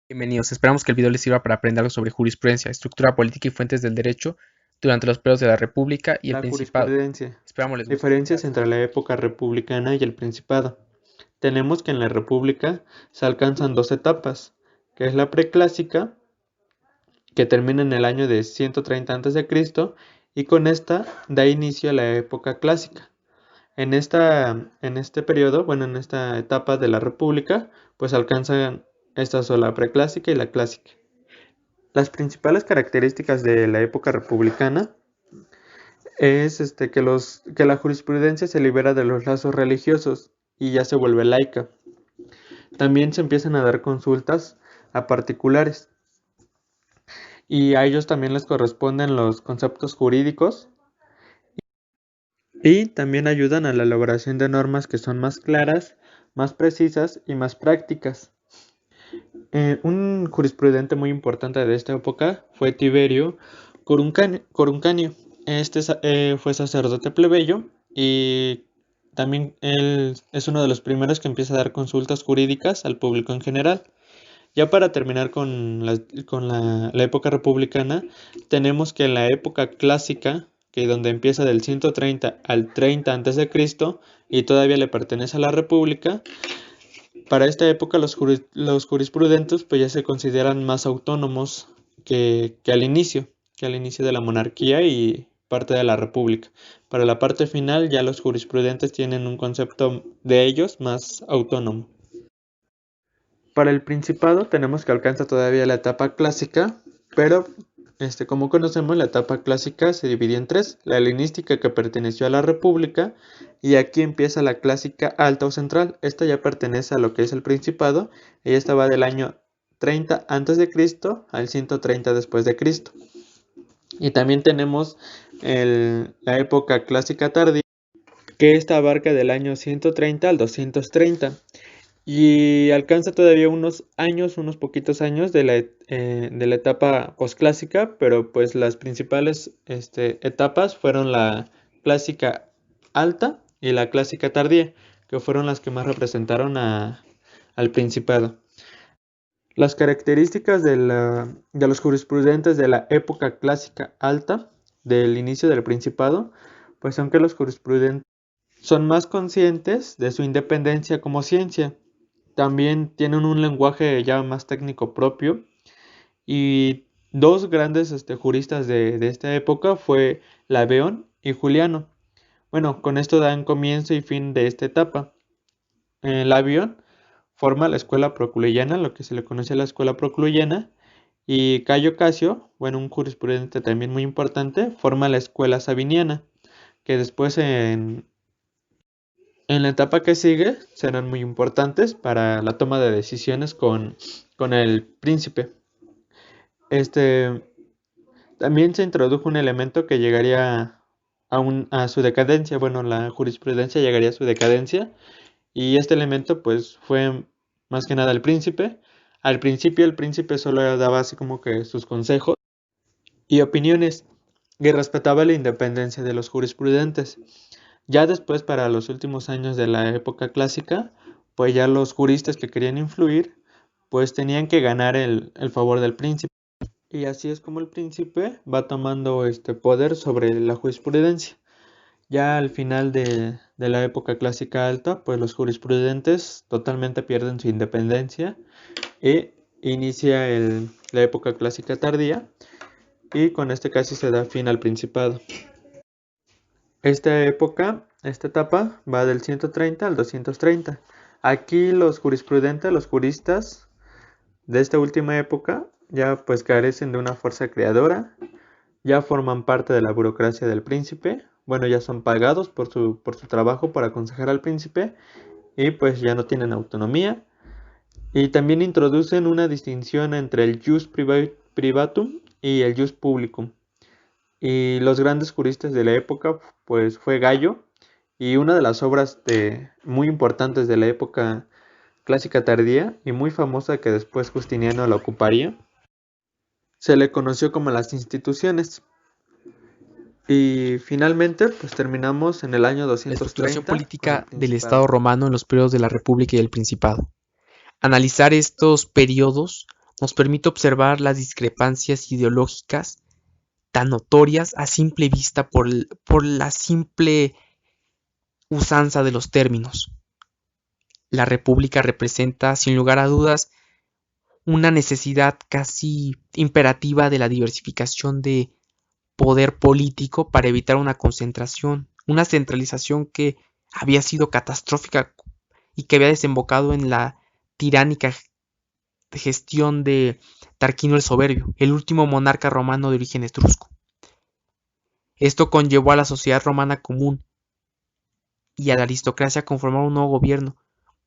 Bienvenidos, esperamos que el video les sirva para aprender algo sobre jurisprudencia, estructura política y fuentes del derecho durante los periodos de la República y el La Principado. jurisprudencia. Esperamos les guste. Diferencias Gracias. entre la época republicana y el Principado. Tenemos que en la República se alcanzan dos etapas, que es la preclásica, que termina en el año de 130 a.C., y con esta da inicio a la época clásica. En este periodo, en esta etapa de la República, pues alcanzan estas son la preclásica y la clásica. Las principales características de la época republicana es que la jurisprudencia se libera de los lazos religiosos y ya se vuelve laica. También se empiezan a dar consultas a particulares y a ellos también les corresponden los conceptos jurídicos y también ayudan a la elaboración de normas que son más claras, más precisas y más prácticas. Un jurisprudente muy importante de esta época fue Tiberio Coruncanio. Fue sacerdote plebeyo y también él es uno de los primeros que empieza a dar consultas jurídicas al público en general. Ya para terminar con la época republicana, tenemos que en la época clásica, que donde empieza del 130 al 30 a.C. y todavía le pertenece a la República, para esta época los jurisprudentes pues ya se consideran más autónomos que al inicio de la monarquía y parte de la república. Para la parte final ya los jurisprudentes tienen un concepto de ellos más autónomo. Para el Principado tenemos que alcanza todavía la etapa clásica, pero como conocemos la etapa clásica se dividió en tres: la helenística, que perteneció a la República, y aquí empieza la clásica alta o central. Esta ya pertenece a lo que es el Principado y esta va del año 30 a.C. al 130 después de Cristo. Y también tenemos la época clásica tardía, que esta abarca del año 130 al 230 y alcanza todavía unos años, unos poquitos años de la etapa posclásica, pero pues las principales etapas fueron la clásica alta y la clásica tardía, que fueron las que más representaron al Principado. Las características de los jurisprudentes de la época clásica alta, del inicio del Principado, pues son que los jurisprudentes son más conscientes de su independencia como ciencia. También tienen un lenguaje ya más técnico propio. Y dos grandes juristas de esta época fue Laveón y Juliano. Bueno, con esto dan comienzo y fin de esta etapa. Laveón forma la escuela procluyana, lo que se le conoce a la escuela procluyana. Y Cayo Casio, un jurisprudente también muy importante, forma la escuela sabiniana, que después en la etapa que sigue serán muy importantes para la toma de decisiones con el príncipe. También se introdujo un elemento que llegaría a su decadencia. Bueno, la jurisprudencia llegaría a su decadencia y este elemento pues fue más que nada el príncipe. Al principio el príncipe solo daba así como que sus consejos y opiniones y respetaba la independencia de los jurisprudentes. Ya después, para los últimos años de la época clásica, pues ya los juristas que querían influir, pues tenían que ganar el favor del príncipe. Y así es como el príncipe va tomando este poder sobre la jurisprudencia. Ya al final de la época clásica alta, pues los jurisprudentes totalmente pierden su independencia y inicia la época clásica tardía y con este casi se da fin al principado. Esta etapa va del 130 al 230. Aquí los jurisprudentes, los juristas de esta última época ya pues carecen de una fuerza creadora, ya forman parte de la burocracia del príncipe, ya son pagados por su trabajo para aconsejar al príncipe y pues ya no tienen autonomía. Y también introducen una distinción entre el jus privatum y el jus publicum. Y los grandes juristas de la época pues fue Gallo, y una de las obras muy importantes de la época clásica tardía y muy famosa que después Justiniano la ocuparía, se le conoció como las Instituciones. Y finalmente, pues terminamos en el año La estructuración 230 con el política del Principado. Estado romano en los periodos de la República y del Principado. Analizar estos periodos nos permite observar las discrepancias ideológicas tan notorias a simple vista por la simple usanza de los términos. La República representa, sin lugar a dudas, una necesidad casi imperativa de la diversificación de poder político para evitar una concentración, una centralización que había sido catastrófica y que había desembocado en la tiránica gestión de Tarquino el Soberbio, el último monarca romano de origen etrusco. Esto conllevó a la sociedad romana común y a la aristocracia a conformar un nuevo gobierno,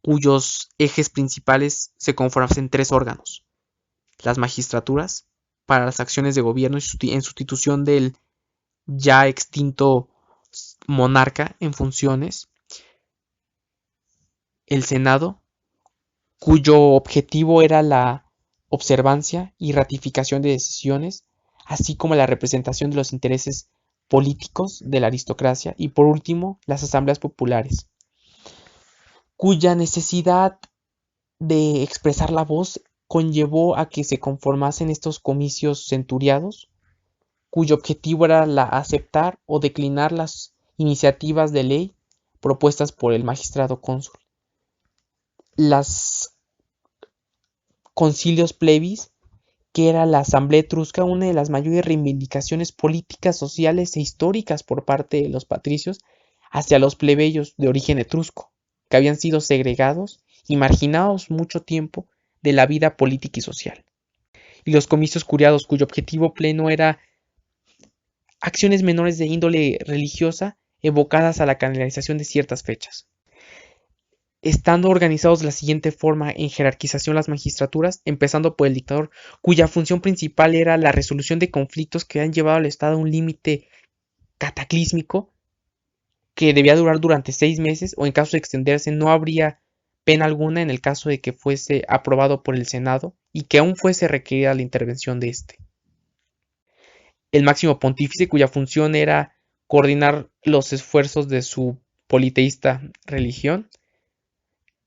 cuyos ejes principales se conforman en tres órganos: las magistraturas, para las acciones de gobierno en sustitución del ya extinto monarca en funciones; el Senado, cuyo objetivo era la observancia y ratificación de decisiones, así como la representación de los intereses políticos de la aristocracia; y por último, las asambleas populares, cuya necesidad de expresar la voz conllevó a que se conformasen estos comicios centuriados, cuyo objetivo era aceptar o declinar las iniciativas de ley propuestas por el magistrado cónsul. Las concilios plebis, que era la asamblea etrusca, una de las mayores reivindicaciones políticas, sociales e históricas por parte de los patricios hacia los plebeyos de origen etrusco, que habían sido segregados y marginados mucho tiempo de la vida política y social. Y los comicios curiados, cuyo objetivo pleno era acciones menores de índole religiosa evocadas a la canonización de ciertas fechas. Estando organizados de la siguiente forma en jerarquización las magistraturas, empezando por el dictador, cuya función principal era la resolución de conflictos que han llevado al Estado a un límite cataclísmico que debía durar durante 6 meses, o en caso de extenderse no habría pena alguna en el caso de que fuese aprobado por el Senado y que aún fuese requerida la intervención de éste. El máximo pontífice, cuya función era coordinar los esfuerzos de su politeísta religión;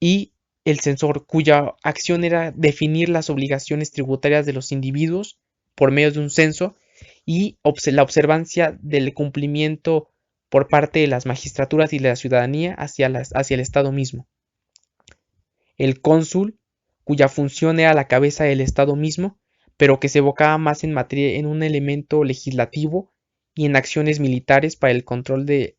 y el censor, cuya acción era definir las obligaciones tributarias de los individuos por medio de un censo y la observancia del cumplimiento por parte de las magistraturas y de la ciudadanía hacia el Estado mismo. El cónsul, cuya función era la cabeza del Estado mismo, pero que se evocaba más en materia en un elemento legislativo y en acciones militares para el control de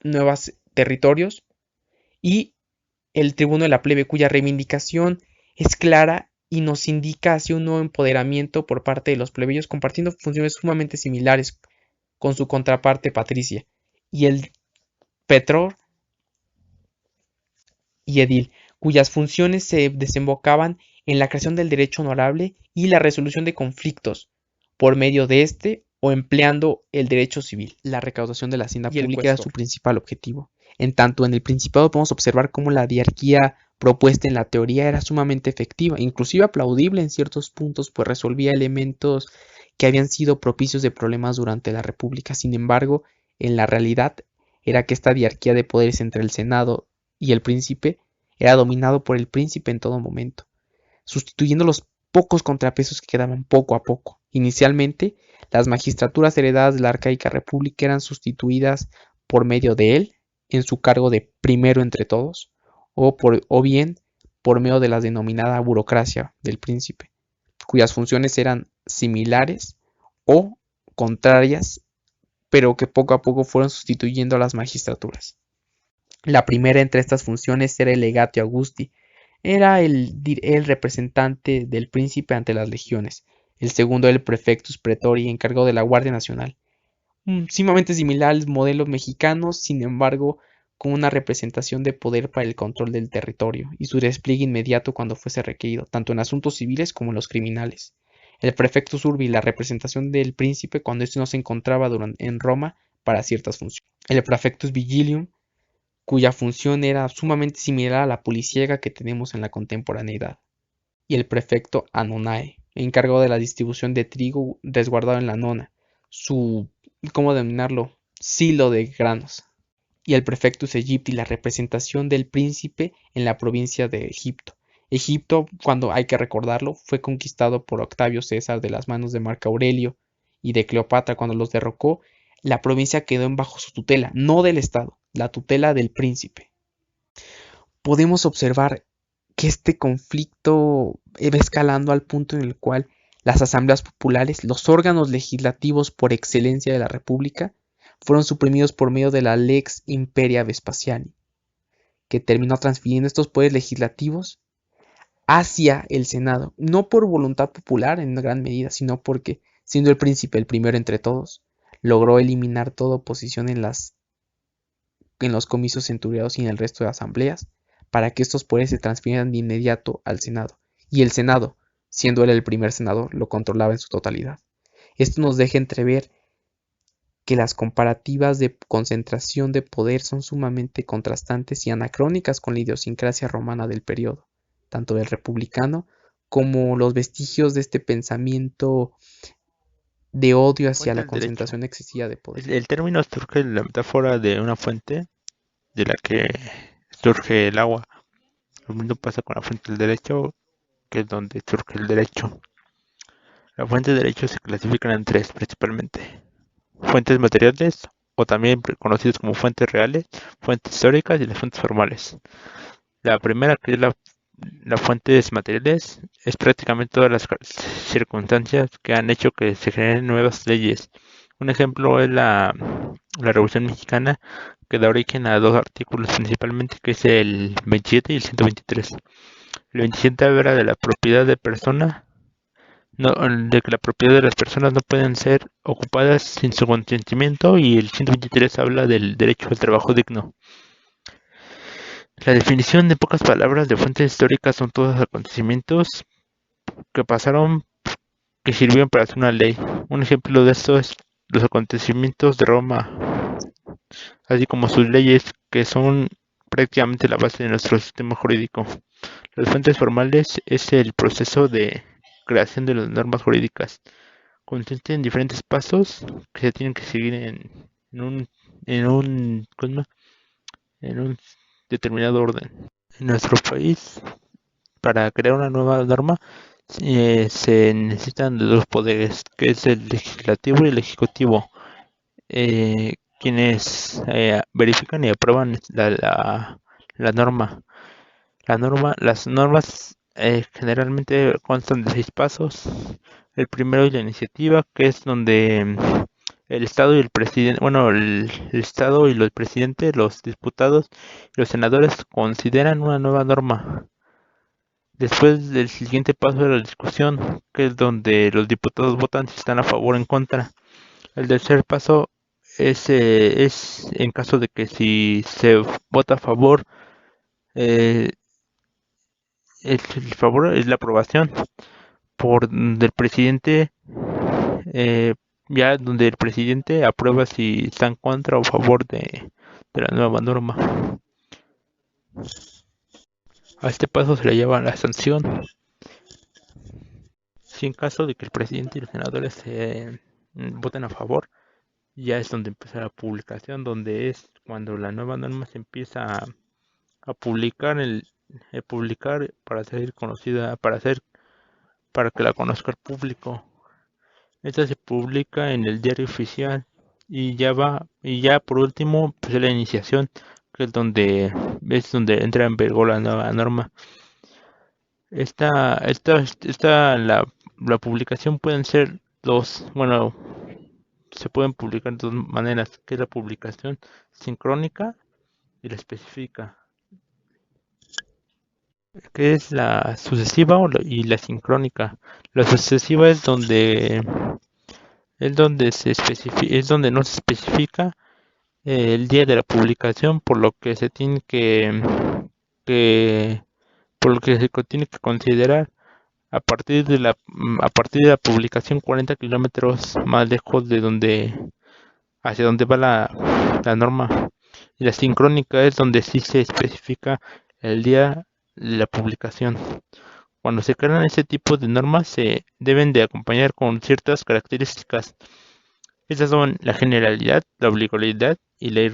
nuevos territorios; y el tribuno de la plebe, cuya reivindicación es clara y nos indica hacia un nuevo empoderamiento por parte de los plebeyos, compartiendo funciones sumamente similares con su contraparte patricia; y el pretor y edil, cuyas funciones se desembocaban en la creación del derecho honorable y la resolución de conflictos por medio de este o empleando el derecho civil. La recaudación de la hacienda pública era su principal objetivo. En tanto, en el Principado podemos observar cómo la diarquía propuesta en la teoría era sumamente efectiva, inclusive aplaudible en ciertos puntos, pues resolvía elementos que habían sido propicios de problemas durante la República. Sin embargo, en la realidad era que esta diarquía de poderes entre el Senado y el príncipe era dominado por el príncipe en todo momento, sustituyendo los pocos contrapesos que quedaban poco a poco. Inicialmente, las magistraturas heredadas de la arcaica república eran sustituidas por medio de él en su cargo de primero entre todos, o bien por medio de la denominada burocracia del príncipe, cuyas funciones eran similares o contrarias, pero que poco a poco fueron sustituyendo a las magistraturas. La primera entre estas funciones era el legatio Augusti, era el representante del príncipe ante las legiones. El segundo era el prefectus praetori, encargado de la Guardia Nacional, sumamente similar al modelo mexicano, sin embargo con una representación de poder para el control del territorio y su despliegue inmediato cuando fuese requerido, tanto en asuntos civiles como en los criminales. El prefectus urbi, la representación del príncipe cuando éste no se encontraba en Roma para ciertas funciones. El prefectus vigilium, cuya función era sumamente similar a la policiega que tenemos en la contemporaneidad. Y el prefecto anonae, encargado de la distribución de trigo resguardado en la nona, su, ¿cómo denominarlo?, silo de granos. Y el prefectus Egypti, la representación del príncipe en la provincia de Egipto, Egipto, cuando hay que recordarlo, fue conquistado por Octavio César de las manos de Marco Aurelio y de Cleopatra cuando los derrocó. La provincia quedó bajo su tutela, no del Estado, la tutela del príncipe. Podemos observar que este conflicto va escalando al punto en el cual las asambleas populares, los órganos legislativos por excelencia de la República, fueron suprimidos por medio de la Lex Imperia Vespasiani, que terminó transfiriendo estos poderes legislativos hacia el Senado, no por voluntad popular en gran medida, sino porque, siendo el príncipe el primero entre todos, logró eliminar toda oposición en los comicios centuriados y en el resto de asambleas, para que estos poderes se transfirieran de inmediato al Senado, y el Senado, siendo él el primer senador, lo controlaba en su totalidad. Esto nos deja entrever que las comparativas de concentración de poder son sumamente contrastantes y anacrónicas con la idiosincrasia romana del periodo, tanto del republicano como los vestigios de este pensamiento de odio hacia la concentración excesiva de poder. El término surge de la metáfora de una fuente de la que surge el agua. Lo mismo pasa con la fuente del derecho, que es donde surge el derecho. La fuente de derecho se clasifican en tres principalmente: fuentes materiales, o también conocidas como fuentes reales, fuentes históricas y las fuentes formales. La primera, que es las fuentes materiales, es prácticamente todas las circunstancias que han hecho que se generen nuevas leyes. Un ejemplo es la Revolución Mexicana, que da origen a dos artículos principalmente, que es el 27 y el 123. El 27 habla de la propiedad de persona, no, de que la propiedad de las personas no pueden ser ocupadas sin su consentimiento, y el 123 habla del derecho al trabajo digno. La definición, de pocas palabras, de fuentes históricas son todos los acontecimientos que pasaron, que sirvieron para hacer una ley. Un ejemplo de esto es los acontecimientos de Roma, así como sus leyes, que son prácticamente la base de nuestro sistema jurídico. Las fuentes formales es el proceso de creación de las normas jurídicas. Consiste en diferentes pasos que se tienen que seguir ¿cómo? En un determinado orden. En nuestro país, para crear una nueva norma, se necesitan de dos poderes, que es el legislativo y el ejecutivo, quienes verifican y aprueban la norma. Las normas generalmente constan de 6 pasos. El primero es la iniciativa, que es donde el Estado y el presidente, bueno, el Estado y los presidentes, los diputados y los senadores consideran una nueva norma. Después del siguiente paso de la discusión, que es donde los diputados votan si están a favor o en contra. El tercer paso es en caso de que si se vota a favor, el favor es la aprobación del presidente, ya donde el presidente aprueba si está en contra o a favor de la nueva norma. A este paso se le llama la sanción. Si en caso de que el presidente y los senadores voten a favor, ya es donde empieza la publicación, donde es cuando la nueva norma se empieza a publicar, publicar para ser conocida, para que la conozca el público. Esta se publica en el diario oficial y ya por último pues la iniciación, que es donde entra en vigor la nueva norma. La publicación pueden ser dos, bueno, se pueden publicar de dos maneras, que es la publicación sincrónica y la específica, que es la sucesiva y la sincrónica. La sucesiva es donde es donde no se especifica el día de la publicación, por lo que se tiene por lo que se tiene que considerar a partir de la publicación 40 kilómetros más lejos de hacia donde va la norma. Y la sincrónica es donde sí se especifica el día de la publicación. Cuando se crean este tipo de normas, se deben de acompañar con ciertas características. Estas son la generalidad, la obligatoriedad y la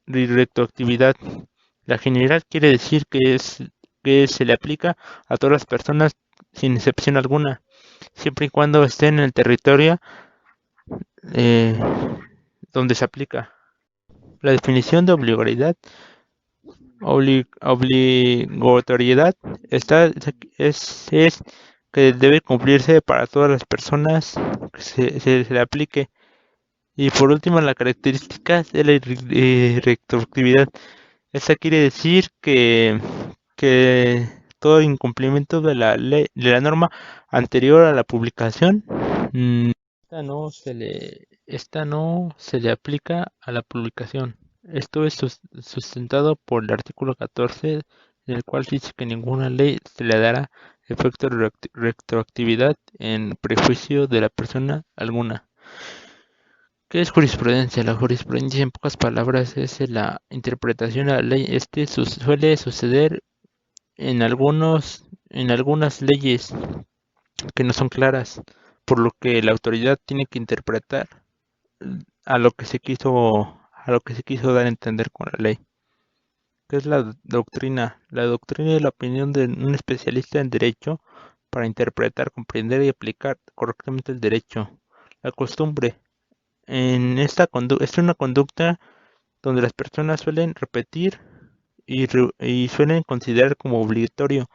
retroactividad. La generalidad quiere decir que se le aplica a todas las personas sin excepción alguna, siempre y cuando estén en el territorio eh, donde se aplica. La definición de obligatoriedad es que debe cumplirse para todas las personas que se le aplique. Y por último, la característica de la retroactividad. Esta quiere decir que todo incumplimiento de la ley, de la norma anterior a la publicación, esta no se le aplica a la publicación. Esto es sustentado por el artículo 14, en el cual dice que ninguna ley se le dará efecto de retroactividad en prejuicio de la persona alguna. ¿Qué es jurisprudencia? La jurisprudencia, en pocas palabras, es la interpretación de la ley. Suele suceder en algunas leyes que no son claras, por lo que la autoridad tiene que interpretar a lo que se quiso dar a entender con la ley. ¿Qué es la doctrina? La doctrina es la opinión de un especialista en derecho para interpretar, comprender y aplicar correctamente el derecho. La costumbre. Es una conducta donde las personas suelen repetir y suelen considerar como obligatorio